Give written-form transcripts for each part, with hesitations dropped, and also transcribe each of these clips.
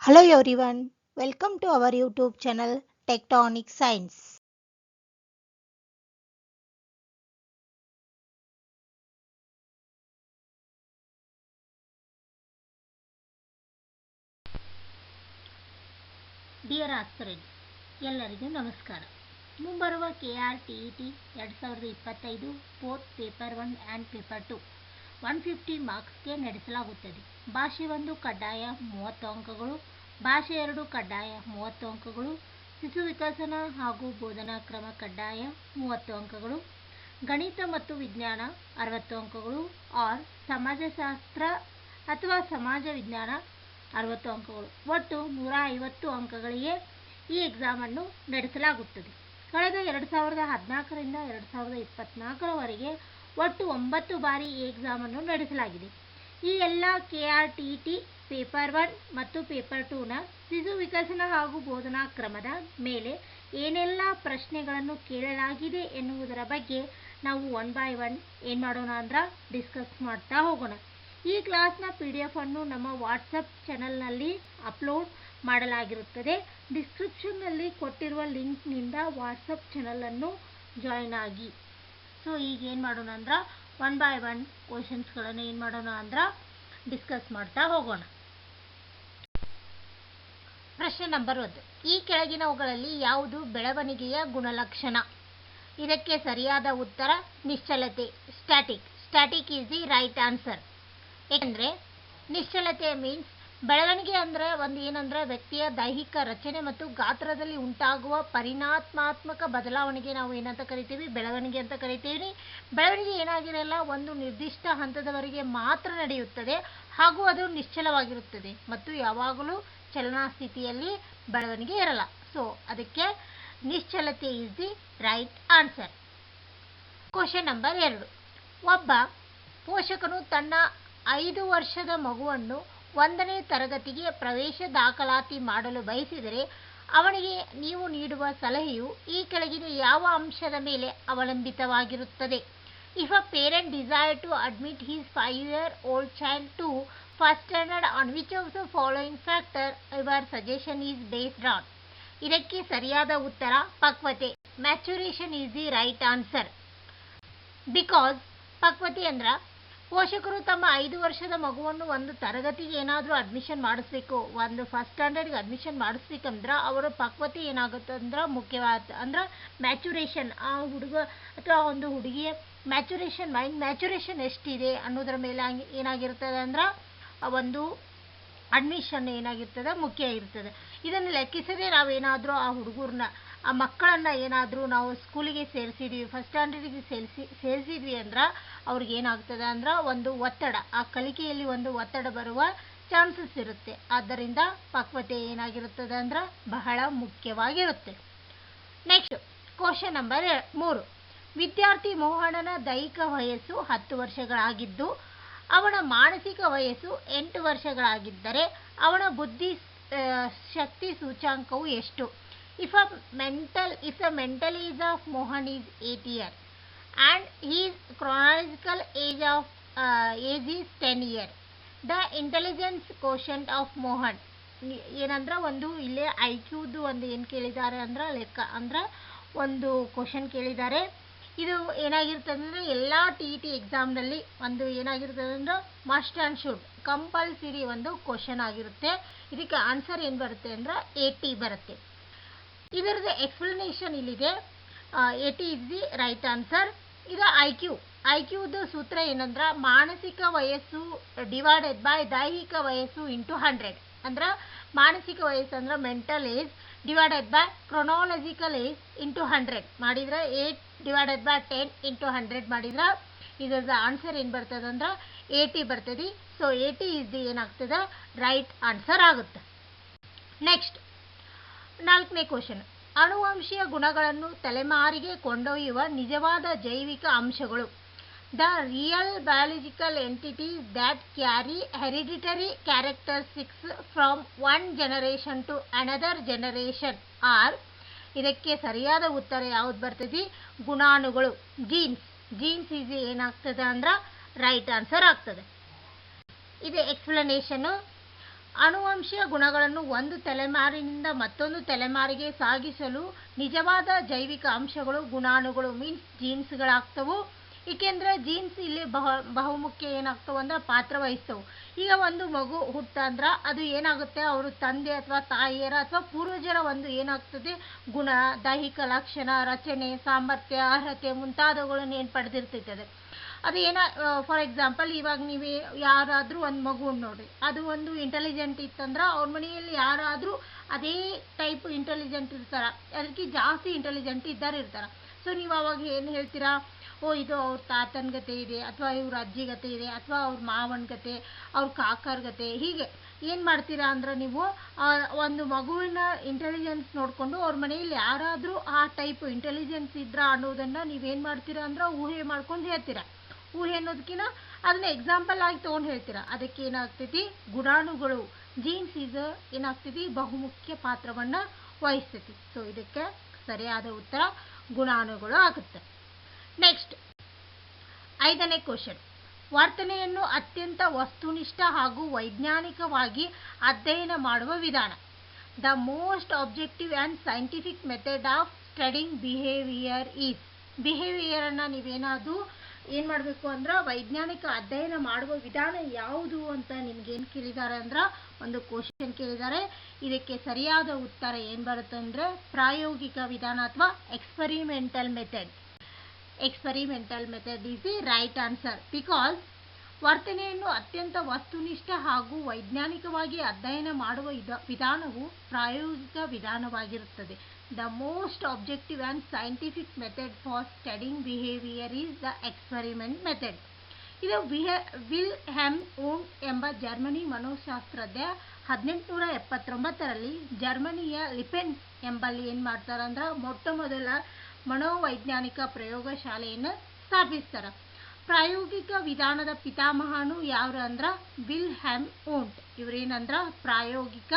Hello everyone, welcome to our YouTube channel Tectonic Science. Dear aspirants, ಎಲ್ಲರಿಗೂ ನಮಸ್ಕಾರ. ಮುಂಬರುವ KRTET 2025 both paper 1 and paper 2 150 ಮಾರ್ಕ್ಸ್ಗೆ ನಡೆಸಲಾಗುತ್ತದೆ. ಭಾಷೆ 1 ಕಡ್ಡಾಯ 30 ಅಂಕಗಳು, ಭಾಷೆ 2 ಕಡ್ಡಾಯ 30 ಅಂಕಗಳು, ಶಿಶು ವಿಕಸನ ಹಾಗೂ ಬೋಧನಾ ಕ್ರಮ ಕಡ್ಡಾಯ 30 ಅಂಕಗಳು, ಗಣಿತ ಮತ್ತು ವಿಜ್ಞಾನ 60 ಅಂಕಗಳು ಆರ್ ಸಮಾಜಶಾಸ್ತ್ರ ಅಥವಾ ಸಮಾಜ ವಿಜ್ಞಾನ 60 ಅಂಕಗಳು. ಒಟ್ಟು 150 ಅಂಕಗಳಿಗೆ ಈ ಎಕ್ಸಾಮನ್ನು ನಡೆಸಲಾಗುತ್ತದೆ. ಕಳೆದ 2014ರಿಂದ 2024ರವರೆಗೆ ಒಟ್ಟು 9 ಬಾರಿ ಈ ಎಕ್ಸಾಮನ್ನು ನಡೆಸಲಾಗಿದೆ. ಈ ಎಲ್ಲ KRTET ಪೇಪರ್ 1 ಮತ್ತು ಪೇಪರ್ 2ನ ಶಿಶು ವಿಕಸನ ಹಾಗೂ ಬೋಧನಾ ಕ್ರಮದ ಮೇಲೆ ಏನೆಲ್ಲ ಪ್ರಶ್ನೆಗಳನ್ನು ಕೇಳಲಾಗಿದೆ ಎನ್ನುವುದರ ಬಗ್ಗೆ ನಾವು ಒನ್ ಬೈ ಒನ್ ಏನು ಮಾಡೋಣ ಅಂದ್ರೆ ಡಿಸ್ಕಸ್ ಮಾಡ್ತಾ ಹೋಗೋಣ. ಈ ಕ್ಲಾಸ್ನ PDF ಅನ್ನು ನಮ್ಮ ವಾಟ್ಸಪ್ ಚಾನಲ್ನಲ್ಲಿ ಅಪ್ಲೋಡ್ ಮಾಡಲಾಗಿರುತ್ತದೆ. ಡಿಸ್ಕ್ರಿಪ್ಷನ್ನಲ್ಲಿ ಕೊಟ್ಟಿರುವ ಲಿಂಕ್ನಿಂದ ವಾಟ್ಸಪ್ ಚಾನಲನ್ನು ಜಾಯಿನ್ ಆಗಿ. ಸೊ ಈಗ ಏನು ಮಾಡೋಣ ಅಂದ್ರೆ ಒನ್ ಬೈ ಒನ್ ಕ್ವಶನ್ಸ್ಗಳನ್ನು ಏನು ಮಾಡೋಣ ಅಂದ್ರೆ ಡಿಸ್ಕಸ್ ಮಾಡ್ತಾ ಹೋಗೋಣ. ಪ್ರಶ್ನೆ ನಂಬರ್ 1. ಈ ಕೆಳಗಿನವುಗಳಲ್ಲಿ ಯಾವುದು ಬೆಳವಣಿಗೆಯ ಗುಣಲಕ್ಷಣ? ಇದಕ್ಕೆ ಸರಿಯಾದ ಉತ್ತರ ನಿಶ್ಚಲತೆ, static. Static is the right answer. ಏಕೆಂದರೆ ನಿಶ್ಚಲತೆ ಮೀನ್ಸ್ ಬೆಳವಣಿಗೆ ಅಂದರೆ ಏನಂದರೆ ವ್ಯಕ್ತಿಯ ದೈಹಿಕ ರಚನೆ ಮತ್ತು ಗಾತ್ರದಲ್ಲಿ ಉಂಟಾಗುವ ಪರಿಣಾತ್ಮಕ ಬದಲಾವಣೆಗೆ ನಾವು ಏನಂತ ಕರಿತೀವಿ? ಬೆಳವಣಿಗೆ ಅಂತ ಕರಿತೀವಿ. ಬೆಳವಣಿಗೆ ಏನಾಗಿರಲ್ಲ, ಒಂದು ನಿರ್ದಿಷ್ಟ ಹಂತದವರೆಗೆ ಮಾತ್ರ ನಡೆಯುತ್ತದೆ ಹಾಗೂ ಅದು ನಿಶ್ಚಲವಾಗಿರುತ್ತದೆ ಮತ್ತು ಯಾವಾಗಲೂ ಚಲನಾ ಸ್ಥಿತಿಯಲ್ಲಿ ಬೆಳವಣಿಗೆ ಇರಲ್ಲ. ಸೊ ಅದಕ್ಕೆ ನಿಶ್ಚಲತೆ is the right answer. Question number 2. ಒಬ್ಬ ಪೋಷಕನು ತನ್ನ 5 ವರ್ಷದ ಮಗುವನ್ನು 1ನೇ ತರಗತಿಗೆ ಪ್ರವೇಶ ದಾಖಲಾತಿ ಮಾಡಲು ಬಯಸಿದರೆ ಅವನಿಗೆ ನೀವು ನೀಡುವ ಸಲಹೆಯು ಈ ಕೆಳಗಿನ ಯಾವ ಅಂಶದ ಮೇಲೆ ಅವಲಂಬಿತವಾಗಿರುತ್ತದೆ? If a parent desire to admit his 5-year-old child to first standard, on which of the following factor your suggestion is based on? ಇದಕ್ಕೆ ಸರಿಯಾದ ಉತ್ತರ ಪಕ್ವತೆ, maturation is the right answer. Because ಪಕ್ವತೆ ಅಂದ್ರೆ ಪೋಷಕರು ತಮ್ಮ 5 ವರ್ಷದ ಮಗುವನ್ನು ಒಂದು ತರಗತಿಗೆ ಏನಾದರೂ ಅಡ್ಮಿಷನ್ ಮಾಡಿಸ್ಬೇಕು, ಒಂದು ಫಸ್ಟ್ ಸ್ಟ್ಯಾಂಡರ್ಡ್ಗೆ ಅಡ್ಮಿಷನ್ ಮಾಡಿಸ್ಬೇಕಂದ್ರೆ ಅವರ ಪಕ್ವತೆ ಏನಾಗುತ್ತೆ ಅಂದ್ರೆ ಮುಖ್ಯವಾದ ಅಂದ್ರೆ ಮ್ಯಾಚುರೇಷನ್. ಆ ಹುಡುಗ ಅಥವಾ ಒಂದು ಹುಡುಗಿಯ ಮ್ಯಾಚುರೇಷನ್, ಮೈಂಡ್ ಮ್ಯಾಚುರೇಷನ್ ಎಷ್ಟಿದೆ ಅನ್ನೋದ್ರ ಮೇಲೆ ಏನಾಗಿರ್ತದೆ ಅಂದ್ರೆ ಒಂದು ಅಡ್ಮಿಷನ್ ಏನಾಗಿರ್ತದೆ ಮುಖ್ಯ ಇರ್ತದೆ. ಇದನ್ನು ಲೆಕ್ಕಿಸದೆ ನಾವೇನಾದರೂ ಆ ಹುಡುಗರನ್ನ ಆ ಮಕ್ಕಳನ್ನು ಏನಾದರೂ ನಾವು ಸ್ಕೂಲಿಗೆ ಸೇರಿಸಿದ್ವಿ, ಫಸ್ಟ್ ಸ್ಟ್ಯಾಂಡರ್ಡಿಗೆ ಸೇರಿಸಿದ್ವಿ ಅಂದ್ರೆ ಅವ್ರಿಗೆ ಏನಾಗ್ತದೆ ಅಂದ್ರೆ ಒಂದು ಒತ್ತಡ, ಆ ಕಲಿಕೆಯಲ್ಲಿ ಒಂದು ಒತ್ತಡ ಬರುವ ಚಾನ್ಸಸ್ ಇರುತ್ತೆ. ಆದ್ದರಿಂದ ಪಕ್ವತೆ ಏನಾಗಿರುತ್ತದೆ ಅಂದ್ರೆ ಬಹಳ ಮುಖ್ಯವಾಗಿರುತ್ತೆ. Next question number 3. ವಿದ್ಯಾರ್ಥಿ ಮೋಹನನ ದೈಹಿಕ ವಯಸ್ಸು 10 ವರ್ಷಗಳಾಗಿದ್ದು ಅವನ ಮಾನಸಿಕ ವಯಸ್ಸು 8 ವರ್ಷಗಳಾಗಿದ್ದರೆ ಅವನ ಬುದ್ಧಿ ಶಕ್ತಿ ಸೂಚ್ಯಾಂಕವು ಎಷ್ಟು? If the mental age of Mohan is 8 years and his chronological age is 10 years, the intelligence quotient of Mohan ಏನಂದ್ರೆ ಒಂದು ಇಲ್ಲೇ IQದು ಒಂದು ಏನು ಕೇಳಿದ್ದಾರೆ ಅಂದ್ರೆ ಲೆಕ್ಕ ಅಂದ್ರೆ ಒಂದು ಕ್ವಶನ್ ಕೇಳಿದ್ದಾರೆ. ಇದು ಏನಾಗಿರ್ತದೆ ಅಂದರೆ ಎಲ್ಲ TET ಎಕ್ಸಾಮ್ನಲ್ಲಿ ಒಂದು ಏನಾಗಿರ್ತದೆ ಅಂದ್ರೆ ಮಸ್ಟ್ ಆ್ಯಂಡ್ ಶುಡ್ ಕಂಪಲ್ಸರಿ ಒಂದು ಕ್ವಶನ್ ಆಗಿರುತ್ತೆ. ಇದಕ್ಕೆ ಆನ್ಸರ್ ಏನು ಬರುತ್ತೆ ಅಂದ್ರೆ 80 ಬರುತ್ತೆ. ಇದರದ್ದು ಎಕ್ಸ್ಪ್ಲನೇಷನ್ ಇಲ್ಲಿದೆ. 80 ಇಸ್ ದಿ ರೈಟ್ ಆನ್ಸರ್. ಇದು ಐಕ್ಯೂದು ಸೂತ್ರ ಏನಂದ್ರೆ ಮಾನಸಿಕ ವಯಸ್ಸು ಡಿವೈಡೆಡ್ ಬೈ ದೈಹಿಕ ವಯಸ್ಸು ಇಂಟು 100. ಅಂದ್ರೆ ಮಾನಸಿಕ ವಯಸ್ಸು ಅಂದ್ರೆ mental age divided by chronological age into 100 ಮಾಡಿದ್ರೆ 8 ಡಿವೈಡೆಡ್ ಬೈ 10 ಇಂಟು 100 ಮಾಡಿದ್ರೆ ಇದರದ ಆನ್ಸರ್ ಏನು ಬರ್ತದೆ ಅಂದ್ರೆ 80 ಬರ್ತದೆ. ಸೊ 80 ಇಸ್ ದಿ ಏನಾಗ್ತದೆ ರೈಟ್ ಆನ್ಸರ್ ಆಗುತ್ತೆ. ನೆಕ್ಸ್ಟ್ 4ನೇ ಕ್ವಶನ್. ಅನುವಂಶೀಯ ಗುಣಗಳನ್ನು ತಲೆಮಾರಿಗೆ ಕೊಂಡೊಯ್ಯುವ ನಿಜವಾದ ಜೈವಿಕ ಅಂಶಗಳು. The real biological entities that carry hereditary characteristics from one generation to another generation are. ಇದಕ್ಕೆ ಸರಿಯಾದ ಉತ್ತರ ಯಾವ್ದು ಬರ್ತದೆ? ಗುಣಾಣುಗಳು, ಜೀನ್ಸ್ ಈಸ್ ಏನಾಗ್ತದೆ ಅಂದ್ರೆ ರೈಟ್ ಆನ್ಸರ್ ಆಗ್ತದೆ. ಇದು ಎಕ್ಸ್ಪ್ಲನೇಷನ್ನು. ಆನುವಂಶಿಕ ಗುಣಗಳನ್ನು ಒಂದು ತಲೆಮಾರಿನಿಂದ ಮತ್ತೊಂದು ತಲೆಮಾರಿಗೆ ಸಾಗಿಸಲು ನಿಜವಾದ ಜೈವಿಕ ಅಂಶಗಳು ಗುಣಾಣುಗಳು ಮೀನ್ಸ್ ಜೀನ್ಸ್ಗಳಾಗ್ತವು. ಏಕೆಂದರೆ ಜೀನ್ಸ್ ಇಲ್ಲಿ ಬಹುಮುಖ್ಯ ಏನಾಗ್ತವೆ ಅಂದ್ರೆ ಪಾತ್ರ ವಹಿಸ್ತವು. ಈಗ ಒಂದು ಮಗು ಹುಟ್ಟಂದ್ರೆ ಅದು ಏನಾಗುತ್ತೆ, ಅವರು ತಂದೆ ಅಥವಾ ತಾಯಿಯರ ಅಥವಾ ಪೂರ್ವಜರ ಒಂದು ಏನಾಗ್ತದೆ ಗುಣ, ದೈಹಿಕ ಲಕ್ಷಣ, ರಚನೆ, ಸಾಮರ್ಥ್ಯ, ಅರ್ಹತೆ ಮುಂತಾದವುಗಳನ್ನು ಏನು ಪಡೆದಿರ್ತೈತದೆ. ಅದು ಫಾರ್ ಎಕ್ಸಾಂಪಲ್ ಇವಾಗ ನೀವು ಯಾರಾದರೂ ಒಂದು ಮಗು ನೋಡ್ರಿ, ಅದು ಒಂದು ಇಂಟೆಲಿಜೆಂಟ್ ಇತ್ತಂದ್ರೆ ಅವ್ರ ಮನೆಯಲ್ಲಿ ಯಾರಾದರೂ ಅದೇ ಟೈಪ್ ಇಂಟೆಲಿಜೆಂಟ್ ಇರ್ತಾರ, ಅದಕ್ಕೆ ಜಾಸ್ತಿ ಇಂಟೆಲಿಜೆಂಟ್ ಇರ್ತಾರ. ಸೊ ನೀವು ಅವಾಗ ಏನು ಹೇಳ್ತೀರಾ, ಓ ಇದು ಅವ್ರ ತಾತನ ಗತೆ ಇದೆ, ಅಥವಾ ಇವ್ರ ಅಜ್ಜಿ ಗತೆ ಇದೆ, ಅಥವಾ ಅವ್ರ ಮಾವನ ಗತೆ, ಅವ್ರ ಕಾಕರ ಗತೆ, ಹೀಗೆ ಏನು ಮಾಡ್ತೀರಾ ಅಂದ್ರೆ ನೀವು ಒಂದು ಮಗುವಿನ ಇಂಟೆಲಿಜೆನ್ಸ್ ನೋಡಿಕೊಂಡು ಅವ್ರ ಮನೆಯಲ್ಲಿ ಯಾರಾದರೂ ಆ ಟೈಪ್ ಇಂಟೆಲಿಜೆನ್ಸ್ ಇದ್ರ ಅನ್ನೋದನ್ನು ನೀವೇನು ಮಾಡ್ತೀರಾ ಅಂದ್ರೆ ಊಹೆ ಮಾಡ್ಕೊಂಡು ಹೇಳ್ತೀರಾ. ಊಹೆ ಅನ್ನೋದಕ್ಕಿಂತ ಅದನ್ನ ಎಕ್ಸಾಂಪಲ್ ಆಗಿ ತೊಗೊಂಡು ಹೇಳ್ತೀರಾ. ಅದಕ್ಕೆ ಏನಾಗ್ತೈತಿ, ಗುಣಾಣುಗಳು ಜೀನ್ಸ್ ಏನಾಗ್ತೈತಿ ಬಹುಮುಖ್ಯ ಪಾತ್ರವನ್ನು ವಹಿಸ್ತೈತಿ. ಸೊ ಇದಕ್ಕೆ ಸರಿಯಾದ ಉತ್ತರ ಗುಣಾಣುಗಳು ಆಗುತ್ತೆ. ನೆಕ್ಸ್ಟ್ 5ನೇ ಕ್ವಶನ್, ವರ್ತನೆಯನ್ನು ಅತ್ಯಂತ ವಸ್ತುನಿಷ್ಠ ಹಾಗೂ ವೈಜ್ಞಾನಿಕವಾಗಿ ಅಧ್ಯಯನ ಮಾಡುವ ವಿಧಾನ. The most objective and scientific method of studying behaviour is. ಬಿಹೇವಿಯರನ್ನು ನೀವೇನಾದರೂ ಏನು ಮಾಡಬೇಕು ಅಂದ್ರೆ ವೈಜ್ಞಾನಿಕ ಅಧ್ಯಯನ ಮಾಡುವ ವಿಧಾನ ಯಾವುದು ಅಂತ ನಿಮ್ಗೇನು ಕೇಳಿದ್ದಾರೆ ಅಂದ್ರೆ ಒಂದು ಕ್ವಶನ್ ಕೇಳಿದ್ದಾರೆ. ಇದಕ್ಕೆ ಸರಿಯಾದ ಉತ್ತರ ಏನು ಬರುತ್ತೆ ಅಂದರೆ ಪ್ರಾಯೋಗಿಕ ವಿಧಾನ ಅಥವಾ experimental method. Experimental method is the right answer. Because ವರ್ತನೆಯನ್ನು ಅತ್ಯಂತ ವಸ್ತುನಿಷ್ಠ ಹಾಗೂ ವೈಜ್ಞಾನಿಕವಾಗಿ ಅಧ್ಯಯನ ಮಾಡುವ ವಿಧಾನವು ಪ್ರಾಯೋಗಿಕ ವಿಧಾನವಾಗಿರುತ್ತದೆ. The most objective and scientific method for studying behaviour is the experiment method. ಇದು ವಿಲ್ ಹೆಮ್ ಊಂಟ್ ಎಂಬ ಜರ್ಮನಿ ಮನೋಶಾಸ್ತ್ರಜ್ಞ 1879ರಲ್ಲಿ ಜರ್ಮನಿಯ ಲಿಪೆನ್ಸ್ ಎಂಬಲ್ಲಿ ಏನು ಮಾಡ್ತಾರೆ ಅಂದ್ರೆ ಮೊಟ್ಟ ಮೊದಲ ಮನೋವೈಜ್ಞಾನಿಕ ಪ್ರಯೋಗಶಾಲೆಯನ್ನು ಸ್ಥಾಪಿಸ್ತಾರೆ. ಪ್ರಾಯೋಗಿಕ ವಿಧಾನದ ಪಿತಾಮಹನು ಯಾರು ಅಂದ್ರೆ ವಿಲ್ ಹೆಮ್ ಊಂಟ್. ಇವರೇನಂದ್ರೆ ಪ್ರಾಯೋಗಿಕ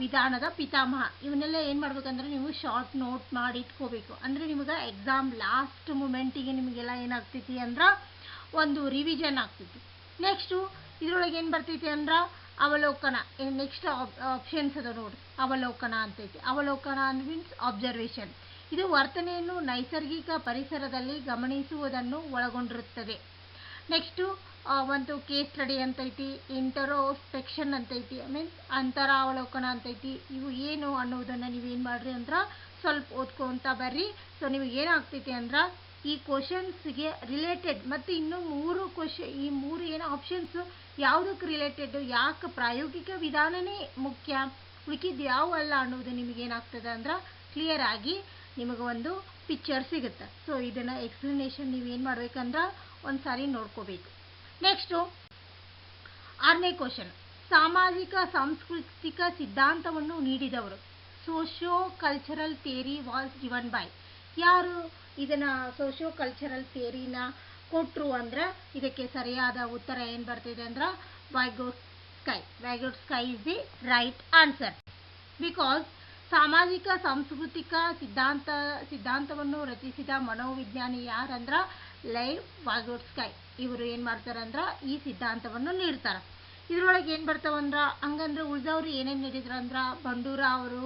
ವಿಧಾನದ ಪಿತಾಮಹ. ಇವನ್ನೆಲ್ಲ ಏನು ಮಾಡ್ಬೇಕಂದ್ರೆ ನೀವು ಶಾರ್ಟ್ ನೋಟ್ ಮಾಡಿ ಇಟ್ಕೋಬೇಕು. ಅಂದರೆ ನಿಮಗೆ ಎಕ್ಸಾಮ್ ಲಾಸ್ಟ್ ಮೂಮೆಂಟಿಗೆ ನಿಮಗೆಲ್ಲ ಏನಾಗ್ತೈತಿ ಅಂದ್ರೆ ಒಂದು ರಿವಿಷನ್ ಆಗ್ತೈತಿ. ನೆಕ್ಸ್ಟು ಇದ್ರೊಳಗೆ ಏನು ಬರ್ತೈತಿ ಅಂದ್ರೆ ಅವಲೋಕನ. ನೆಕ್ಸ್ಟ್ ಆಪ್ಷನ್ಸ್ ಅದ ನೋಡ್ರಿ, ಅವಲೋಕನ ಅಂತೈತಿ. ಅವಲೋಕನ ಮೀನ್ಸ್ ಅಬ್ಸರ್ವೇಷನ್. ಇದು ವರ್ತನೆಯನ್ನು ನೈಸರ್ಗಿಕ ಪರಿಸರದಲ್ಲಿ ಗಮನಿಸುವುದನ್ನು ಒಳಗೊಂಡಿರುತ್ತದೆ. ನೆಕ್ಸ್ಟು ಒಂದು ಕೇಸ್ ಸ್ಟಡಿ ಅಂತೈತಿ, ಇಂಟರೋಸ್ಪೆಕ್ಷನ್ ಅಂತೈತಿ, ಮೀನ್ಸ್ ಅಂತರಾವಲೋಕನ ಅಂತೈತಿ. ಇವು ಏನು ಅನ್ನೋದನ್ನು ನೀವೇನು ಮಾಡ್ರಿ ಅಂದ್ರೆ ಸ್ವಲ್ಪ ಓದ್ಕೊಂತ ಬರ್ರಿ. ಸೊ ನಿಮಗೆ ಏನಾಗ್ತೈತಿ ಅಂದ್ರೆ ಈ ಕ್ವಶನ್ಸ್ಗೆ ರಿಲೇಟೆಡ್ ಮತ್ತು ಇನ್ನೂ 3 ಈ 3 ಏನು ಆಪ್ಷನ್ಸು ಯಾವುದಕ್ಕೆ ರಿಲೇಟೆಡ್, ಯಾಕೆ ಪ್ರಾಯೋಗಿಕ ವಿಧಾನನೇ ಮುಖ್ಯ, ಉಳಿಕಿದ್ದು ಯಾವ ಅಲ್ಲ ಅನ್ನೋದು ನಿಮಗೇನಾಗ್ತದೆ ಅಂದ್ರೆ ಕ್ಲಿಯರ್ ಆಗಿ ನಿಮಗೆ ಒಂದು ಪಿಕ್ಚರ್ ಸಿಗುತ್ತೆ. ಸೊ ಇದನ್ನು ಎಕ್ಸ್ಪ್ಲನೇಷನ್ ನೀವೇನು ಮಾಡ್ಬೇಕಂದ್ರೆ ಒಂದು ಸಾರಿ ನೋಡ್ಕೋಬೇಕು. ನೆಕ್ಸ್ಟು 6ನೇ ಕ್ವಶನ್, ಸಾಮಾಜಿಕ ಸಾಂಸ್ಕೃತಿಕ ಸಿದ್ಧಾಂತವನ್ನು ನೀಡಿದವರು. Socio cultural theory was given by. ಯಾರು ಇದನ್ನು ಸೋಷಿಯೋ ಕಲ್ಚರಲ್ ಥಿಯರಿನ ಕೊಟ್ಟರು ಅಂದ್ರೆ ಇದಕ್ಕೆ ಸರಿಯಾದ ಉತ್ತರ ಏನು ಬರ್ತಿದೆ ಅಂದ್ರೆ Vygotsky. Vygotsky is the right answer. Because ಸಾಮಾಜಿಕ ಸಾಂಸ್ಕೃತಿಕ ಸಿದ್ಧಾಂತವನ್ನು ರಚಿಸಿದ ಮನೋವಿಜ್ಞಾನಿ ಯಾರಂದ್ರೆ ಲೈವ್ ವೈಗೋಟ್ಸ್ಕೈ. ಇವರು ಏನು ಮಾಡ್ತಾರೆ ಅಂದ್ರೆ ಈ ಸಿದ್ಧಾಂತವನ್ನು ನೀಡ್ತಾರೆ. ಇದರೊಳಗೆ ಏನು ಬರ್ತಾವಂದ್ರೆ ಹಂಗಂದ್ರೆ ಉಳಿದವರು ಏನೇನು ನೀಡಿದ್ರು ಅಂದ್ರೆ ಬಂಡೂರ ಅವರು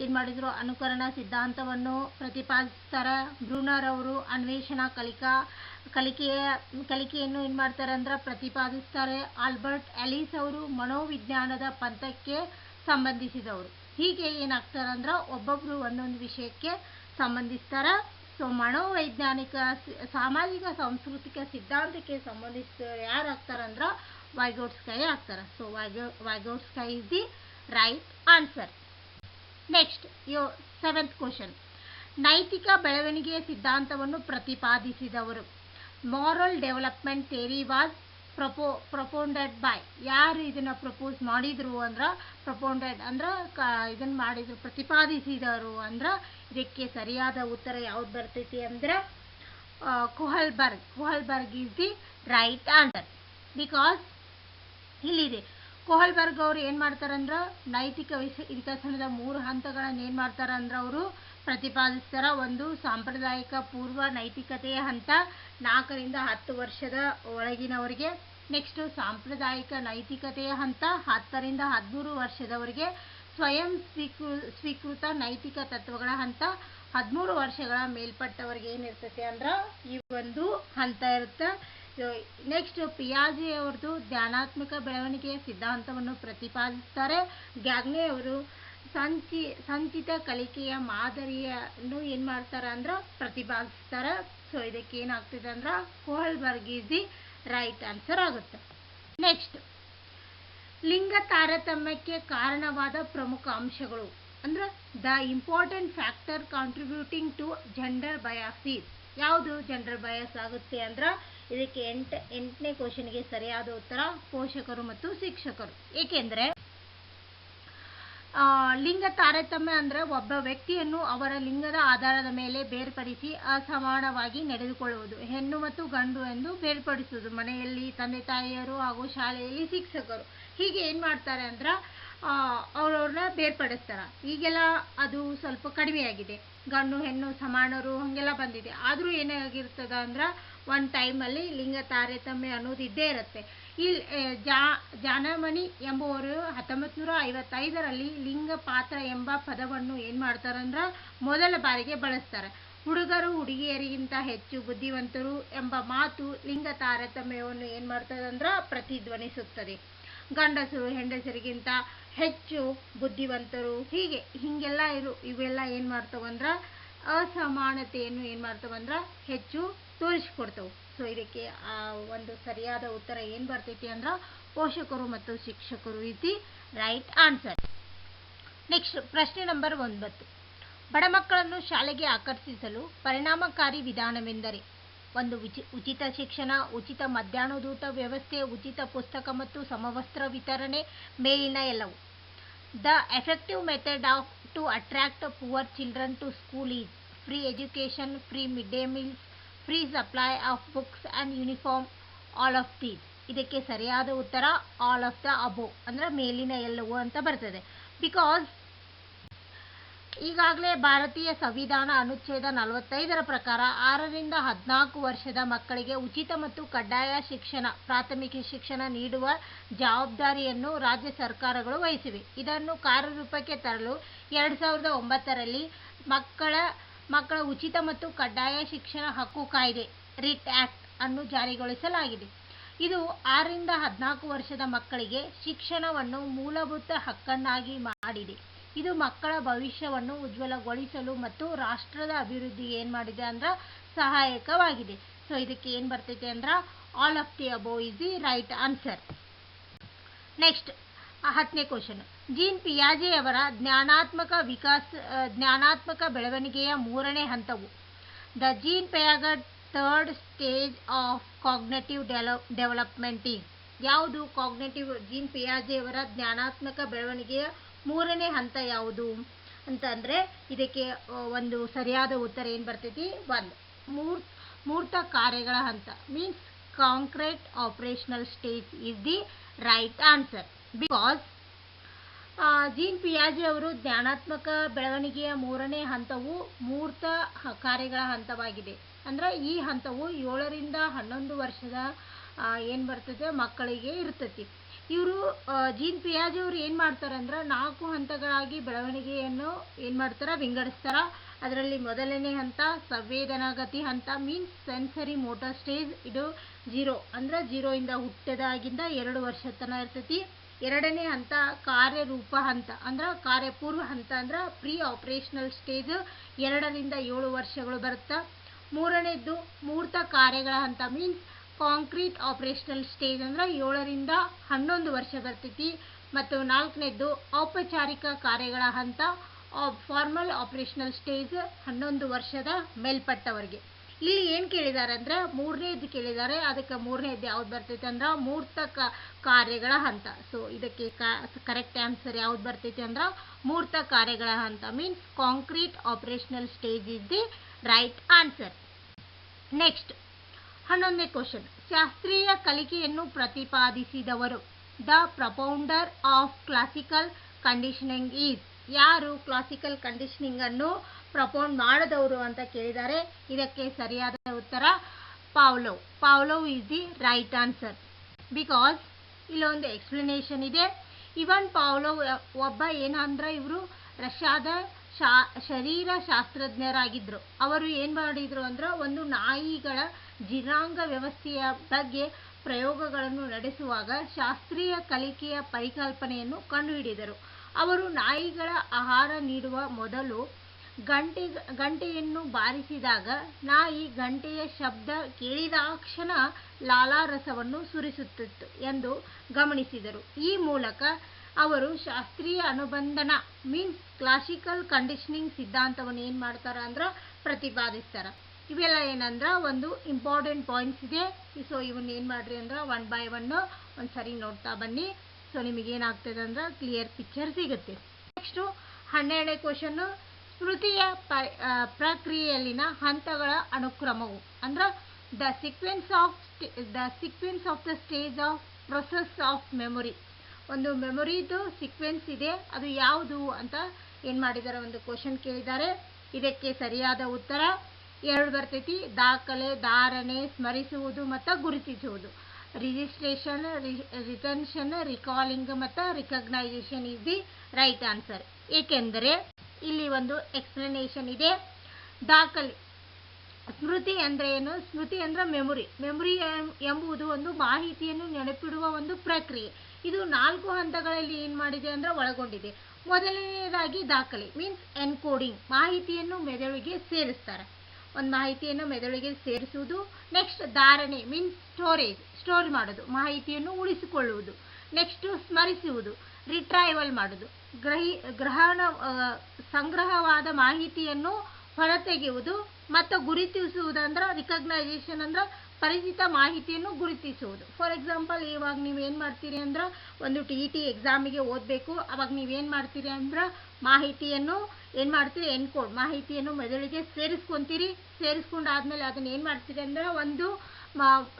ಏನು ಮಾಡಿದ್ರು, ಅನುಕರಣ ಸಿದ್ಧಾಂತವನ್ನು ಪ್ರತಿಪಾದಿಸ್ತಾರೆ. ಬ್ರೂನರ್ ಅವರು ಅನ್ವೇಷಣಾ ಕಲಿಕೆಯನ್ನು ಏನು ಮಾಡ್ತಾರೆ ಅಂದ್ರೆ ಪ್ರತಿಪಾದಿಸ್ತಾರೆ. ಆಲ್ಬರ್ಟ್ ಎಲಿಸ್ ಅವರು ಮನೋವಿಜ್ಞಾನದ ಪಂಥಕ್ಕೆ ಸಂಬಂಧಿಸಿದವರು. ಹೀಗೆ ಏನಾಗ್ತಾರೆ ಅಂದ್ರೆ ಒಬ್ಬೊಬ್ಬರು ಒಂದೊಂದು ವಿಷಯಕ್ಕೆ ಸಂಬಂಧಿಸ್ತಾರೆ. ಸೊ ಮನೋವೈಜ್ಞಾನಿಕ ಸಾಮಾಜಿಕ ಸಾಂಸ್ಕೃತಿಕ ಸಿದ್ಧಾಂತಕ್ಕೆ ಸಂಬಂಧಿಸಿದ ಯಾರು ಆಗ್ತಾರಂದ್ರೆ ವೈಗೋಟ್ಸ್ಕೈ ಆಗ್ತಾರೆ. So Vygotsky is the right answer. Next 7th question, ನೈತಿಕ ಬೆಳವಣಿಗೆಯ ಸಿದ್ಧಾಂತವನ್ನು ಪ್ರತಿಪಾದಿಸಿದವರು. Moral development theory was propounded by. ಯಾರು ಇದನ್ನು ಪ್ರಪೋಸ್ ಮಾಡಿದ್ರು ಅಂದ್ರೆ ಪ್ರಪೋಂಡೆಡ್ ಅಂದ್ರೆ ಇದನ್ನು ಮಾಡಿದ್ರು, ಪ್ರತಿಪಾದಿಸಿದರು ಅಂದ್ರೆ ಇದಕ್ಕೆ ಸರಿಯಾದ ಉತ್ತರ ಯಾವ್ದು ಬರ್ತೈತಿ ಅಂದ್ರೆ Kohlberg. Kohlberg is the right answer. Because ಇಲ್ಲಿದೆ ಕೊಹಲ್ಬರ್ಗ್ ಅವರು ಏನು ಮಾಡ್ತಾರಂದ್ರೆ ನೈತಿಕ ವಿಕಸನದ 3 ಹಂತಗಳನ್ನು ಏನು ಮಾಡ್ತಾರಂದ್ರೆ ಅವರು ಪ್ರತಿಪಾದಿಸ್ತಾರೆ. ಒಂದು ಸಾಂಪ್ರದಾಯಿಕ ಪೂರ್ವ ನೈತಿಕತೆಯ ಹಂತ 4 ರಿಂದ 10 ವರ್ಷದ ಒಳಗಿನವರಿಗೆ. ನೆಕ್ಸ್ಟ್ ಸಾಂಪ್ರದಾಯಿಕ ನೈತಿಕತೆಯ ಹಂತ 10ರಿಂದ 13 ವರ್ಷದವರೆಗೆ. ಸ್ವಯಂ ಸ್ವೀಕೃತ ನೈತಿಕ ತತ್ವಗಳ ಹಂತ 13 ವರ್ಷಗಳ ಮೇಲ್ಪಟ್ಟವರಿಗೆ ಏನಿರ್ತೈತೆ ಅಂದ್ರೆ ಈ ಒಂದು ಹಂತ ಇರುತ್ತೆ. ನೆಕ್ಸ್ಟ್ ಪಿಯಾಜೆ ಅವ್ರದ್ದು ಜ್ಞಾನಾತ್ಮಕ ಬೆಳವಣಿಗೆಯ ಸಿದ್ಧಾಂತವನ್ನು ಪ್ರತಿಪಾದಿಸ್ತಾರೆ. ಗ್ಯಾಗ್ನೆ ಅವರು ಸಂಚಿತ ಕಲಿಕೆಯ ಮಾದರಿಯನ್ನು ಏನು ಮಾಡ್ತಾರೆ ಅಂದ್ರೆ ಪ್ರತಿಪಾದಿಸ್ತಾರೆ. ಸೊ ಇದಕ್ಕೆ ಏನಾಗ್ತಿದೆ ಅಂದ್ರೆ Kohlberg is the right answer ಆಗುತ್ತೆ. ನೆಕ್ಸ್ಟ್ ಲಿಂಗ ತಾರತಮ್ಯಕ್ಕೆ ಕಾರಣವಾದ ಪ್ರಮುಖ ಅಂಶಗಳು ಅಂದ್ರೆ the important factor contributing to gender biases. ಯಾವುದು ಜೆಂಡರ್ ಬಯಾಸ್ ಆಗುತ್ತೆ ಅಂದ್ರೆ ಇದಕ್ಕೆ ಎಂಟನೇ ಕ್ವಶನ್ಗೆ ಸರಿಯಾದ ಉತ್ತರ ಪೋಷಕರು ಮತ್ತು ಶಿಕ್ಷಕರು. ಏಕೆಂದರೆ ಲಿಂಗ ತಾರತಮ್ಯ ಅಂದ್ರೆ ಒಬ್ಬ ವ್ಯಕ್ತಿಯನ್ನು ಅವರ ಲಿಂಗದ ಆಧಾರದ ಮೇಲೆ ಬೇರ್ಪಡಿಸಿ ಅಸಮಾನವಾಗಿ ನಡೆದುಕೊಳ್ಳುವುದು. ಹೆಣ್ಣು ಮತ್ತು ಗಂಡು ಎಂದು ಬೇರ್ಪಡಿಸುವುದು. ಮನೆಯಲ್ಲಿ ತಂದೆ ತಾಯಿಯರು ಹಾಗೂ ಶಾಲೆಯಲ್ಲಿ ಶಿಕ್ಷಕರು ಹೀಗೆ ಏನು ಮಾಡ್ತಾರೆ ಅಂದ್ರೆ ಅವ್ರವ್ರನ್ನ ಬೇರ್ಪಡಿಸ್ತಾರೆ. ಈಗೆಲ್ಲ ಅದು ಸ್ವಲ್ಪ ಕಡಿಮೆಯಾಗಿದೆ. ಗಂಡು ಹೆಣ್ಣು ಸಮಾನರು ಹಾಗೆಲ್ಲ ಬಂದಿದೆ. ಆದರೂ ಏನಾಗಿರ್ತದೆ ಅಂದ್ರೆ ಒಂದು ಟೈಮಲ್ಲಿ ಲಿಂಗ ತಾರತಮ್ಯ ಅನ್ನೋದು ಇದ್ದೇ ಇರುತ್ತೆ. ಇಲ್ಲಿ ಜಾನಮಣಿ ಎಂಬುವರು 1955ರಲ್ಲಿ ಲಿಂಗ ಪಾತ್ರ ಎಂಬ ಪದವನ್ನು ಏನು ಮಾಡ್ತಾರಂದ್ರೆ ಮೊದಲ ಬಾರಿಗೆ ಬಳಸ್ತಾರೆ. ಹುಡುಗರು ಹುಡುಗಿಯರಿಗಿಂತ ಹೆಚ್ಚು ಬುದ್ಧಿವಂತರು ಎಂಬ ಮಾತು ಲಿಂಗ ತಾರತಮ್ಯವನ್ನು ಏನು ಮಾಡ್ತದಂದ್ರೆ ಪ್ರತಿಧ್ವನಿಸುತ್ತದೆ. ಗಂಡಸರು ಹೆಂಡಸರಿಗಿಂತ ಹೆಚ್ಚು ಬುದ್ಧಿವಂತರು ಹೀಗೆಲ್ಲ ಇವೆಲ್ಲ ಏನು ಮಾಡ್ತಾವಂದ್ರೆ ಅಸಮಾನತೆಯನ್ನು ಏನು ಮಾಡ್ತಾವಂದ್ರೆ ಹೆಚ್ಚು ತೋರಿಸ್ಕೊಡ್ತವೆ. ಸೊ ಇದಕ್ಕೆ ಒಂದು ಸರಿಯಾದ ಉತ್ತರ ಏನು ಬರ್ತೈತಿ ಅಂದ್ರೆ ಪೋಷಕರು ಮತ್ತು ಶಿಕ್ಷಕರು is the right answer. Next ಪ್ರಶ್ನೆ ನಂಬರ್ 9. ಬಡ ಮಕ್ಕಳನ್ನು ಶಾಲೆಗೆ ಆಕರ್ಷಿಸಲು ಪರಿಣಾಮಕಾರಿ ವಿಧಾನವೆಂದರೆ? ಒಂದು ಉಚಿತ ಶಿಕ್ಷಣ, ಉಚಿತ ಮಧ್ಯಾಹ್ನೋದೂಟ ವ್ಯವಸ್ಥೆ, ಉಚಿತ ಪುಸ್ತಕ ಮತ್ತು ಸಮವಸ್ತ್ರ ವಿತರಣೆ, ಮೇಲಿನ ಎಲ್ಲವು. The effective method to attract poor children to school is free education, free mid day meals, free supply of books and uniform, all of these. ಇದಕ್ಕೆ ಸರಿಯಾದ ಉತ್ತರ ಆಲ್ ಆಫ್ ದ ಅಬೋವ್ ಅಂದರೆ ಮೇಲಿನ ಎಲ್ಲವೂ ಅಂತ ಬರ್ತದೆ. ಬಿಕಾಸ್ ಈಗಾಗಲೇ ಭಾರತೀಯ ಸಂವಿಧಾನ ಅನುಚ್ಛೇದ 45ರ ಪ್ರಕಾರ 6ರಿಂದ 14 ವರ್ಷದ ಮಕ್ಕಳಿಗೆ ಉಚಿತ ಮತ್ತು ಕಡ್ಡಾಯ ಶಿಕ್ಷಣ, ಪ್ರಾಥಮಿಕ ಶಿಕ್ಷಣ ನೀಡುವ ಜವಾಬ್ದಾರಿಯನ್ನು ರಾಜ್ಯ ಸರ್ಕಾರಗಳು ವಹಿಸಿವೆ. ಇದನ್ನು ಕಾರ್ಯರೂಪಕ್ಕೆ ತರಲು 2009ರಲ್ಲಿ ಮಕ್ಕಳ ಉಚಿತ ಮತ್ತು ಕಡ್ಡಾಯ ಶಿಕ್ಷಣ ಹಕ್ಕು ಕಾಯ್ದೆ ರಿಟ್ ಆಕ್ಟ್ ಅನ್ನು ಜಾರಿಗೊಳಿಸಲಾಗಿದೆ. ಇದು 6ರಿಂದ 14 ವರ್ಷದ ಮಕ್ಕಳಿಗೆ ಶಿಕ್ಷಣವನ್ನು ಮೂಲಭೂತ ಹಕ್ಕನ್ನಾಗಿ ಮಾಡಿದೆ. ಇದು ಮಕ್ಕಳ ಭವಿಷ್ಯವನ್ನು ಉಜ್ವಲಗೊಳಿಸಲು ಮತ್ತು ರಾಷ್ಟ್ರದ ಅಭಿವೃದ್ಧಿಗೆ ಏನು ಮಾಡಿದೆ ಅಂದ್ರೆ ಸಹಾಯಕವಾಗಿದೆ. ಸೊ ಇದಕ್ಕೆ ಏನು ಬರ್ತೈತೆ ಅಂದ್ರೆ all of the above is the right answer. Next 10ನೇ ಕ್ವಶನ್. ಜೀನ್ ಪಿಯಾಜೆಯವರ ಜ್ಞಾನಾತ್ಮಕ ಬೆಳವಣಿಗೆಯ 3ನೇ ಹಂತವು? ದ ಜೀನ್ ಪಿಯಾಜೆ third stage of cognitive development is. ಯಾವುದು ಜೀನ್ ಪಿಯಾಜೆಯವರ ಜ್ಞಾನಾತ್ಮಕ ಬೆಳವಣಿಗೆಯ 3ನೇ ಹಂತ ಯಾವುದು ಅಂತಂದರೆ ಇದಕ್ಕೆ ಒಂದು ಸರಿಯಾದ ಉತ್ತರ ಏನು ಬರ್ತೈತಿ? 1 ಮೂರ್ತ ಕಾರ್ಯಗಳ ಹಂತ means concrete operational stage is the right answer. Because Jean ಪಿಯಾಜೆ ಅವರು ಜ್ಞಾನಾತ್ಮಕ ಬೆಳವಣಿಗೆಯ 3ನೇ ಹಂತವು ಮೂರ್ತ ಕಾರ್ಯಗಳ ಹಂತವಾಗಿದೆ. ಅಂದರೆ ಈ ಹಂತವು 7ರಿಂದ 11 ವರ್ಷದ ಏನು ಬರ್ತದೆ ಮಕ್ಕಳಿಗೆ ಇರ್ತೈತಿ. ಇವರು ಜೀನ್ ಪಿಯಾಜೆ ಅವರು ಏನು ಮಾಡ್ತಾರೆ ಅಂದ್ರೆ 4 ಹಂತಗಳಾಗಿ ಬೆಳವಣಿಗೆಯನ್ನು ಏನು ಮಾಡ್ತಾರೆ ವಿಂಗಡಿಸ್ತಾರೆ. ಅದರಲ್ಲಿ ಮೊದಲನೇ ಹಂತ ಸಂವೇದನಾಗತಿ ಹಂತ ಮೀನ್ಸ್ ಸೆನ್ಸರಿ ಮೋಟರ್ ಸ್ಟೇಜ್. ಇದು 0 ಅಂದರೆ 0ಇಂದ ಹುಟ್ಟಿದಾಗಿಂದ 2 ವರ್ಷ ತನಕ ಇರ್ತೈತಿ. 2ನೇ ಹಂತ ಕಾರ್ಯರೂಪ ಹಂತ ಅಂದ್ರೆ ಕಾರ್ಯಪೂರ್ವ ಹಂತ ಅಂದ್ರೆ ಪ್ರೀ ಆಪರೇಷನಲ್ ಸ್ಟೇಜ್ 2ರಿಂದ 7 ವರ್ಷಗಳು ಬರುತ್ತೆ. 3ನೇದ್ದು ಮೂರ್ತ ಕಾರ್ಯಗಳ ಹಂತ ಮೀನ್ಸ್ ಕಾಂಕ್ರೀಟ್ ಆಪರೇಷನಲ್ ಸ್ಟೇಜ್ ಅಂದ್ರೆ 7ರಿಂದ 11 ವರ್ಷ ಬರ್ತೈತಿ. ಮತ್ತು 4ನೇದ್ದು ಔಪಚಾರಿಕ ಕಾರ್ಯಗಳ ಹಂತ ಫಾರ್ಮಲ್ ಆಪರೇಷನಲ್ ಸ್ಟೇಜ್ 11 ವರ್ಷದ ಮೇಲ್ಪಟ್ಟವರಿಗೆ. ಇಲ್ಲಿ ಏನು ಕೇಳಿದ್ದಾರೆ ಅಂದರೆ 3ನೇದ್ದು ಕೇಳಿದ್ದಾರೆ. ಅದಕ್ಕೆ 3ನೇದ್ದು ಯಾವ್ದು ಬರ್ತೈತೆ ಅಂದ್ರೆ ಮೂರ್ತ ಕಾರ್ಯಗಳ ಹಂತ. ಸೊ ಇದಕ್ಕೆ ಕರೆಕ್ಟ್ ಆನ್ಸರ್ ಯಾವ್ದು ಬರ್ತೈತೆ ಅಂದ್ರೆ ಮೂರ್ತ ಕಾರ್ಯಗಳ ಹಂತ means concrete operational stage is the right answer. Next 11ನೇ ಕ್ವಶನ್. ಶಾಸ್ತ್ರೀಯ ಕಲಿಕೆಯನ್ನು ಪ್ರತಿಪಾದಿಸಿದವರು? The propounder of classical conditioning is. ಯಾರು ಕ್ಲಾಸಿಕಲ್ ಕಂಡೀಷನಿಂಗ್ ಅನ್ನು ಪ್ರಪೌಂಡ್ ಮಾಡಿದವರು ಅಂತ ಕೇಳಿದ್ದಾರೆ. ಇದಕ್ಕೆ ಸರಿಯಾದ ಉತ್ತರ Pavlov is the right answer. Because ಇಲ್ಲೊಂದು ಎಕ್ಸ್ಪ್ಲನೇಷನ್ ಇದೆ. ಇವನ್ ಪಾವ್ಲೋವ್ ಒಬ್ಬ ಏನಂದ್ರೆ ಇವರು ರಷ್ಯಾದ ಶರೀರ ಶಾಸ್ತ್ರಜ್ಞರಾಗಿದ್ದರು. ಅವರು ಏನು ಮಾಡಿದರು ಅಂದ್ರೆ ಒಂದು ನಾಯಿಗಳ ಜೀರ್ಣಾಂಗ ವ್ಯವಸ್ಥೆಯ ಬಗ್ಗೆ ಪ್ರಯೋಗಗಳನ್ನು ನಡೆಸುವಾಗ ಶಾಸ್ತ್ರೀಯ ಕಲಿಕೆಯ ಪರಿಕಲ್ಪನೆಯನ್ನು ಕಂಡುಹಿಡಿದರು. ಅವರು ನಾಯಿಗಳ ಆಹಾರ ನೀಡುವ ಮೊದಲು ಗಂಟೆಯನ್ನು ಬಾರಿಸಿದಾಗ ನಾಯಿ ಗಂಟೆಯ ಶಬ್ದ ಕೇಳಿದಾಕ್ಷಣ ಲಾಲಾರಸವನ್ನು ಸುರಿಸುತ್ತಿತ್ತು ಎಂದು ಗಮನಿಸಿದರು. ಈ ಮೂಲಕ ಅವರು ಶಾಸ್ತ್ರೀಯ ಅನುಬಂಧನ ಮೀನ್ಸ್ ಕ್ಲಾಸಿಕಲ್ ಕಂಡೀಷನಿಂಗ್ ಸಿದ್ಧಾಂತವನ್ನು ಏನು ಮಾಡ್ತಾರೆ ಅಂದ್ರೆ ಪ್ರತಿಪಾದಿಸ್ತಾರೆ. ಇವೆಲ್ಲ ಏನಂದ್ರೆ ಒಂದು ಇಂಪಾರ್ಟೆಂಟ್ ಪಾಯಿಂಟ್ಸ್ ಇದೆ. ಸೊ ಇವನ್ನ ಏನು ಮಾಡ್ರಿ ಅಂದ್ರೆ 1 by 1 ಒಂದ್ಸರಿ ನೋಡ್ತಾ ಬನ್ನಿ. ಸೊ ನಿಮಗೇನಾಗ್ತದೆ ಅಂದ್ರೆ ಕ್ಲಿಯರ್ ಪಿಕ್ಚರ್ ಸಿಗುತ್ತೆ. ನೆಕ್ಸ್ಟು 12ನೇ ಕ್ವಶನ್ನು, ಸ್ಮೃತಿಯ ಪ್ರಕ್ರಿಯೆಯಲ್ಲಿನ ಹಂತಗಳ ಅನುಕ್ರಮವು ಅಂದ್ರೆ the sequence of the stage of process of memory. ಒಂದು ಮೆಮೊರಿದು ಸೀಕ್ವೆನ್ಸ್ ಇದೆ, ಅದು ಯಾವುದು ಅಂತ ಏನು ಮಾಡಿದ್ದಾರೆ, ಒಂದು ಕ್ವಶನ್ ಕೇಳಿದ್ದಾರೆ. ಇದಕ್ಕೆ ಸರಿಯಾದ ಉತ್ತರ 2 ಬರ್ತೈತಿ. ದಾಖಲೆ, ಧಾರಣೆ, ಸ್ಮರಿಸುವುದು ಮತ್ತು ಗುರುತಿಸುವುದು. ರಿಜಿಸ್ಟ್ರೇಷನ್, ರಿಟೆನ್ಷನ್, ರಿಕಾಲಿಂಗ್ ಮತ್ತು ರಿಕಗ್ನೈಸೇಷನ್ ಇಸ್ ದಿ ರೈಟ್ ಆನ್ಸರ್. ಏಕೆಂದರೆ ಇಲ್ಲಿ ಒಂದು ಎಕ್ಸ್ಪ್ಲನೇಷನ್ ಇದೆ. ದಾಖಲೆ, ಸ್ಮೃತಿ ಅಂದರೆ ಏನು? ಸ್ಮೃತಿ ಅಂದರೆ ಮೆಮೊರಿ ಎಂಬುದು ಒಂದು ಮಾಹಿತಿಯನ್ನು ನೆನಪಿಡುವ ಒಂದು ಪ್ರಕ್ರಿಯೆ. ಇದು 4 ಹಂತಗಳಲ್ಲಿ ಏನು ಮಾಡಿದೆ ಅಂದರೆ ಒಳಗೊಂಡಿದೆ. ಮೊದಲನೆಯದಾಗಿ ದಾಖಲೆ ಮೀನ್ಸ್ ಎನ್ಕೋಡಿಂಗ್, ಮಾಹಿತಿಯನ್ನು ಮೆದುಳಿಗೆ ಸೇರಿಸ್ತಾರೆ. ಒಂದು ಮಾಹಿತಿಯನ್ನು ಮೆದುಳಿಗೆ ಸೇರಿಸುವುದು. ನೆಕ್ಸ್ಟ್ ಧಾರಣೆ ಮೀನ್ಸ್ ಸ್ಟೋರ್ ಮಾಡೋದು, ಮಾಹಿತಿಯನ್ನು ಉಳಿಸಿಕೊಳ್ಳುವುದು. ನೆಕ್ಸ್ಟ್ ಸ್ಮರಿಸುವುದು, ರಿಟ್ರೈವಲ್ ಮಾಡೋದು, ಸಂಗ್ರಹವಾದ ಮಾಹಿತಿಯನ್ನು ಹೊರತೆಗೆಯುವುದು. ಮತ್ತು ಗುರುತಿಸುವುದಂದ್ರೆ ರಿಕಗ್ನೈಸೇಷನ್ ಅಂದ್ರೆ ಪರಿಚಿತ ಮಾಹಿತಿಯನ್ನು ಗುರುತಿಸುವುದು. ಫಾರ್ ಎಕ್ಸಾಂಪಲ್, ಇವಾಗ ನೀವೇನು ಮಾಡ್ತೀರಿ ಅಂದ್ರೆ ಒಂದು TET ಎಕ್ಸಾಮಿಗೆ ಓದಬೇಕು. ಅವಾಗ ನೀವೇನು ಮಾಡ್ತೀರಿ ಅಂದ್ರೆ ಮಾಹಿತಿಯನ್ನು ಏನು ಮಾಡ್ತೀರಿ, ಎನ್ಕೋಡ್ ಮಾಹಿತಿಯನ್ನು ಮೆದುಳಿಗೆ ಸೇರಿಸ್ಕೊತೀರಿ. ಸೇರಿಸ್ಕೊಂಡಾದ್ಮೇಲೆ ಅದನ್ನ ಏನು ಮಾಡ್ತೀರಿ ಅಂದ್ರೆ ಒಂದು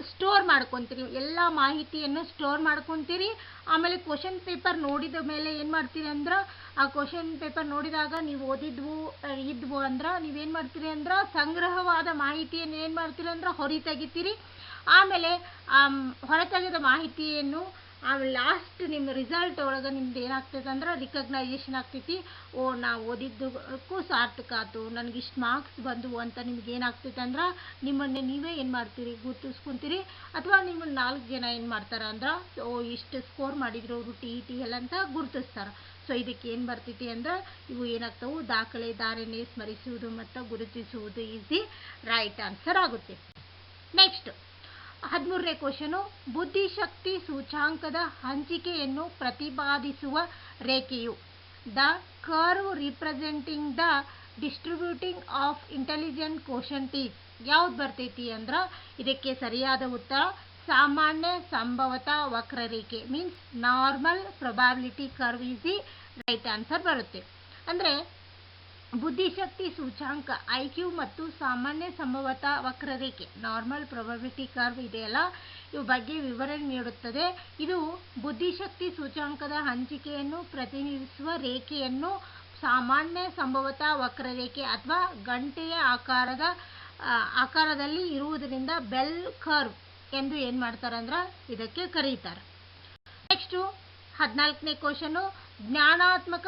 ಸ್ಟೋರ್ ಮಾಡ್ಕೊತೀರಿ. ಎಲ್ಲ ಮಾಹಿತಿಯನ್ನು ಸ್ಟೋರ್ ಮಾಡ್ಕೊತೀರಿ. ಆಮೇಲೆ ಕ್ವಶನ್ ಪೇಪರ್ ನೋಡಿದ ಮೇಲೆ ಏನು ಮಾಡ್ತೀರಿ ಅಂದ್ರೆ ಆ ಕ್ವಶನ್ ಪೇಪರ್ ನೋಡಿದಾಗ ನೀವು ಇದ್ವು ಅಂದ್ರೆ ನೀವೇನು ಮಾಡ್ತೀರಿ ಅಂದ್ರೆ ಸಂಗ್ರಹವಾದ ಮಾಹಿತಿಯನ್ನು ಏನು ಮಾಡ್ತೀರಿ ಅಂದ್ರೆ ಹೊರತೆಗಿತೀರಿ. ಆಮೇಲೆ ಹೊರತೆಗೆದ ಮಾಹಿತಿಯನ್ನು ಲಾಸ್ಟ್ ನಿಮ್ಮ ರಿಸಲ್ಟ್ ಒಳಗೆ ನಿಮ್ದು ಏನಾಗ್ತೈತೆ ಅಂದ್ರೆ ರಿಕಗ್ನೈಸೇಷನ್ ಆಗ್ತೈತಿ. ನಾ ಓದಿದ್ದಕ್ಕೂ ಸಾರ್ಥಕ ಆಯ್ತು, ನನಗೆ ಇಷ್ಟು ಮಾರ್ಕ್ಸ್ ಬಂದವು ಅಂತ ನಿಮ್ಗೆ ಏನಾಗ್ತೈತೆ ಅಂದ್ರೆ ನಿಮ್ಮನ್ನೇ ನೀವೇ ಏನು ಮಾಡ್ತೀರಿ, ಗುರುತಿಸ್ಕೊಂತೀರಿ. ಅಥವಾ ನಿಮ್ಮನ್ನು 4 ಜನ ಏನು ಮಾಡ್ತಾರೆ ಅಂದ್ರೆ ಇಷ್ಟು ಸ್ಕೋರ್ ಮಾಡಿದ್ರು ಅವರು TET ಎಲ್ಲ ಅಂತ ಗುರುತಿಸ್ತಾರೆ. ಸೊ ಇದಕ್ಕೆ ಏನು ಬರ್ತೈತಿ ಅಂದ್ರೆ ಇವು ಏನಾಗ್ತವೆ, ದಾಖಲೆ, ಧಾರಣೆ, ಸ್ಮರಿಸುವುದು ಮತ್ತು ಗುರುತಿಸುವುದು ಈಸ್ ದಿ ರೈಟ್ ಆನ್ಸರ್ ಆಗುತ್ತೆ. ನೆಕ್ಸ್ಟ್ 13ನೇ ಕ್ವಶನು, ಬುದ್ಧಿಶಕ್ತಿ ಸೂಚ್ಯಾಂಕದ ಹಂಚಿಕೆಯನ್ನು ಪ್ರತಿಪಾದಿಸುವ ರೇಖೆಯು the curve representing the distributing of intelligent quotient is. ಯಾವ್ದು ಬರ್ತೈತಿ ಅಂದ್ರೆ ಇದಕ್ಕೆ ಸರಿಯಾದ ಉತ್ತರ ಸಾಮಾನ್ಯ ಸಂಭವತಾ ವಕ್ರರೇಖೆ means normal probability curve is the right answer ಬರುತ್ತೆ. ಅಂದರೆ ಬುದ್ಧಿಶಕ್ತಿ ಸೂಚ್ಯಾಂಕ IQ ಮತ್ತು ಸಾಮಾನ್ಯ ಸಂಭವತಾ ವಕ್ರರೇಖೆ ನಾರ್ಮಲ್ ಪ್ರೊಬಾಬಿಲಿಟಿ ಕರ್ವ್ ಇದೆಯಲ್ಲ, ಇವು ಬಗ್ಗೆ ವಿವರಣೆ ನೀಡುತ್ತದೆ. ಇದು ಬುದ್ಧಿಶಕ್ತಿ ಸೂಚ್ಯಾಂಕದ ಹಂಚಿಕೆಯನ್ನು ಪ್ರತಿನಿಧಿಸುವ ರೇಖೆಯನ್ನು ಸಾಮಾನ್ಯ ಸಂಭವತಾ ವಕ್ರರೇಖೆ ಅಥವಾ ಗಂಟೆಯ ಆಕಾರದಲ್ಲಿ ಇರುವುದರಿಂದ ಬೆಲ್ ಕರ್ವ್ ಎಂದು ಏನು ಮಾಡ್ತಾರೆ ಅಂದ್ರೆ ಇದಕ್ಕೆ ಕರೀತಾರೆ. ನೆಕ್ಸ್ಟು 14ನೇ ಕ್ವಶನು, ಜ್ಞಾನಾತ್ಮಕ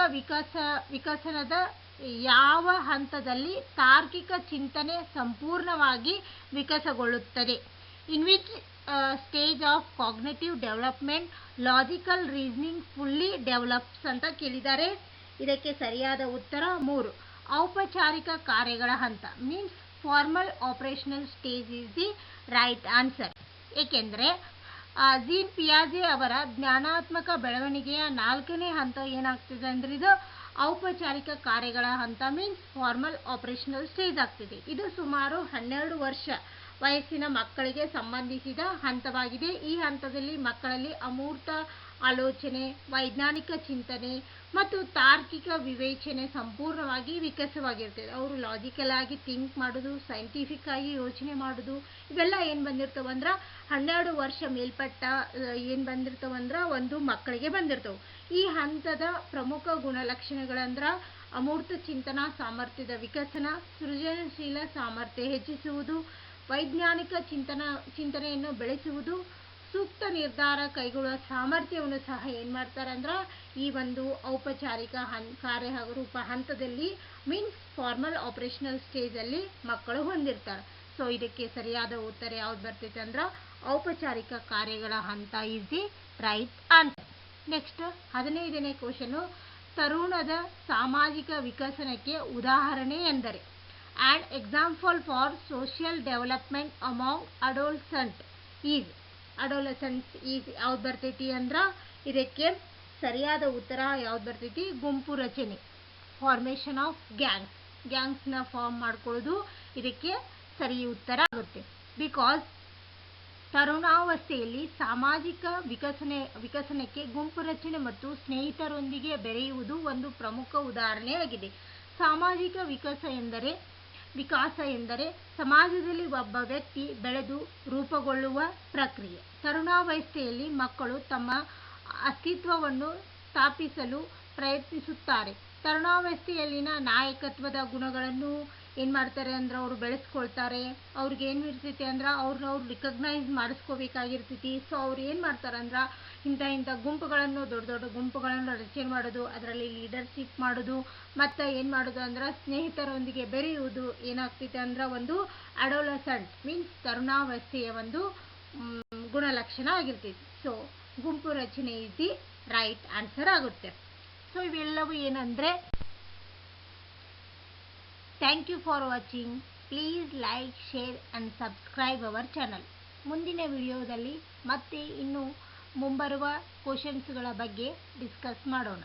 ವಿಕಸನದ ಯಾವ ಹಂತದಲ್ಲಿ ತಾರ್ಕಿಕ ಚಿಂತನೆ ಸಂಪೂರ್ಣವಾಗಿ ವಿಕಾಸಗೊಳ್ಳುತ್ತದೆ? In which stage of cognitive development logical reasoning fully develops ಅಂತ ಕೇಳಿದ್ದಾರೆ. ಇದಕ್ಕೆ ಸರಿಯಾದ ಉತ್ತರ 3 ಔಪಚಾರಿಕ ಕಾರ್ಯಗಳ ಹಂತ means formal operational stage is the right answer. ಏಕೆಂದರೆ ಜೀನ್ ಪಿಯಾಜೆ ಅವರ ಜ್ಞಾನಾತ್ಮಕ ಬೆಳವಣಿಗೆಯ 4ನೇ ಹಂತ ಏನಾಗ್ತದೆ ಅಂದರೆ ಇದು ಔಪಚಾರಿಕ ಕಾರ್ಯಗಳ ಹಂತ ಮೀನ್ಸ್ ಫಾರ್ಮಲ್ ಆಪರೇಷನಲ್ ಸ್ಟೇಜ್ ಆಗ್ತಿದೆ. ಇದು ಸುಮಾರು 12 ವರ್ಷ ವಯಸ್ಸಿನ ಮಕ್ಕಳಿಗೆ ಸಂಬಂಧಿಸಿದ ಹಂತವಾಗಿದೆ. ಈ ಹಂತದಲ್ಲಿ ಮಕ್ಕಳಲ್ಲಿ ಅಮೂರ್ತ ಆಲೋಚನೆ, ವೈಜ್ಞಾನಿಕ ಚಿಂತನೆ ಮತ್ತು ತಾರ್ಕಿಕ ವಿವೇಚನೆ ಸಂಪೂರ್ಣವಾಗಿ ವಿಕಾಸವಾಗಿರ್ತದೆ. ಅವರು ಲಾಜಿಕಲ್ ಆಗಿ ಥಿಂಕ್ ಮಾಡೋದು, ಸೈಂಟಿಫಿಕ್ ಆಗಿ ಯೋಚನೆ ಮಾಡೋದು, ಇವೆಲ್ಲ ಏನು ಬಂದಿರ್ತವಂದ್ರೆ 12 ವರ್ಷ ಮೇಲ್ಪಟ್ಟ ಏನು ಬಂದಿರ್ತವಂದ್ರೆ ಒಂದು ಮಕ್ಕಳಿಗೆ ಬಂದಿರ್ತವೆ. ಈ ಹಂತದ ಪ್ರಮುಖ ಗುಣಲಕ್ಷಣಗಳಂದ್ರೆ ಅಮೂರ್ತ ಚಿಂತನಾ ಸಾಮರ್ಥ್ಯದ ವಿಕಸನ, ಸೃಜನಶೀಲ ಸಾಮರ್ಥ್ಯ ಹೆಚ್ಚಿಸುವುದು, ವೈಜ್ಞಾನಿಕ ಚಿಂತನೆಯನ್ನು ಬೆಳೆಸುವುದು, ಸೂಕ್ತ ನಿರ್ಧಾರ ಕೈಗೊಳ್ಳುವ ಸಾಮರ್ಥ್ಯವನ್ನು ಸಹ ಏನು ಮಾಡ್ತಾರೆ ಅಂದ್ರೆ ಈ ಒಂದು ಔಪಚಾರಿಕ ಕಾರ್ಯರೂಪ ಹಂತದಲ್ಲಿ ಮೀನ್ಸ್ ಫಾರ್ಮಲ್ ಆಪರೇಷನಲ್ ಸ್ಟೇಜಲ್ಲಿ ಮಕ್ಕಳು ಹೊಂದಿರ್ತಾರೆ. ಸೊ ಇದಕ್ಕೆ ಸರಿಯಾದ ಉತ್ತರ ಯಾವ್ದು ಬರ್ತೈತೆ ಅಂದ್ರೆ ಔಪಚಾರಿಕ ಕಾರ್ಯಗಳ ಹಂತ is the right answer. Next 15ನೇ ಕ್ವಶನು, ತರುಣದ ಸಾಮಾಜಿಕ ವಿಕಸನಕ್ಕೆ ಉದಾಹರಣೆ ಎಂದರೆ? And example for social development among adolescent is ಯಾವ್ದು ಬರ್ತೈತಿ ಅಂದ್ರೆ ಇದಕ್ಕೆ ಸರಿಯಾದ ಉತ್ತರ ಯಾವ್ದು ಬರ್ತೈತಿ? ಗುಂಪು ರಚನೆ, ಫಾರ್ಮೇಷನ್ ಆಫ್ ಗ್ಯಾಂಗ್ಸ್ನ ಫಾರ್ಮ್ ಮಾಡ್ಕೊಳ್ಳೋದು ಇದಕ್ಕೆ ಸರಿ ಉತ್ತರ ಆಗುತ್ತೆ. ಬಿಕಾಸ್ ತರುಣಾವಸ್ಥೆಯಲ್ಲಿ ಸಾಮಾಜಿಕ ವಿಕಸನಕ್ಕೆ ಗುಂಪು ರಚನೆ ಮತ್ತು ಸ್ನೇಹಿತರೊಂದಿಗೆ ಬೆರೆಯುವುದು ಒಂದು ಪ್ರಮುಖ ಉದಾಹರಣೆಯಾಗಿದೆ. ಸಾಮಾಜಿಕ ವಿಕಾಸ ಎಂದರೆ ಸಮಾಜದಲ್ಲಿ ಒಬ್ಬ ವ್ಯಕ್ತಿ ಬೆಳೆದು ರೂಪುಗೊಳ್ಳುವ ಪ್ರಕ್ರಿಯೆ. ತರುಣಾವಸ್ಥೆಯಲ್ಲಿ ಮಕ್ಕಳು ತಮ್ಮ ಅಸ್ತಿತ್ವವನ್ನು ಸ್ಥಾಪಿಸಲು ಪ್ರಯತ್ನಿಸುತ್ತಾರೆ. ತರುಣಾವಸ್ಥೆಯಲ್ಲಿನ ನಾಯಕತ್ವದ ಗುಣಗಳನ್ನು ಏನು ಮಾಡ್ತಾರೆ ಅಂದ್ರೆ ಅವರು ಬೆಳೆಸ್ಕೊಳ್ತಾರೆ. ಅವ್ರಿಗೆ ಏನು ಇರ್ತೈತಿ ಅಂದ್ರೆ ಅವ್ರು ರಿಕಗ್ನೈಸ್ ಮಾಡಿಸ್ಕೋಬೇಕಾಗಿರ್ತೈತಿ. ಸೊ ಅವ್ರು ಏನು ಮಾಡ್ತಾರೆ ಅಂದ್ರೆ ಇಂಥ ಗುಂಪುಗಳನ್ನು ದೊಡ್ಡ ದೊಡ್ಡ ಗುಂಪುಗಳನ್ನು ರಚನೆ ಮಾಡೋದು, ಅದರಲ್ಲಿ ಲೀಡರ್ಶಿಪ್ ಮಾಡೋದು ಮತ್ತು ಏನು ಮಾಡೋದು ಅಂದ್ರೆ ಸ್ನೇಹಿತರೊಂದಿಗೆ ಬೆರೆಯುವುದು ಏನಾಗ್ತೈತೆ ಅಂದ್ರೆ ಒಂದು ಅಡೋಲಸೆಂಟ್ ಮೀನ್ಸ್ ತರುಣಾವಸ್ಥೆಯ ಒಂದು ಗುಣಲಕ್ಷಣ ಆಗಿರ್ತೈತಿ. ಸೊ ಗುಂಪು ರಚನೆ ಇಸ್ ದಿ ರೈಟ್ ಆನ್ಸರ್ ಆಗುತ್ತೆ. ಸೊ ಇವೆಲ್ಲವೂ ಏನಂದರೆ thank you for watching. Please like, share and subscribe our channel. ಮುಂದಿನ ವಿಡಿಯೋದಲ್ಲಿ ಮತ್ತೆ ಇನ್ನು ಮುಂಬರುವ ಕ್ವಶನ್ಸ್ಗಳ ಬಗ್ಗೆ ಡಿಸ್ಕಸ್ ಮಾಡೋಣ.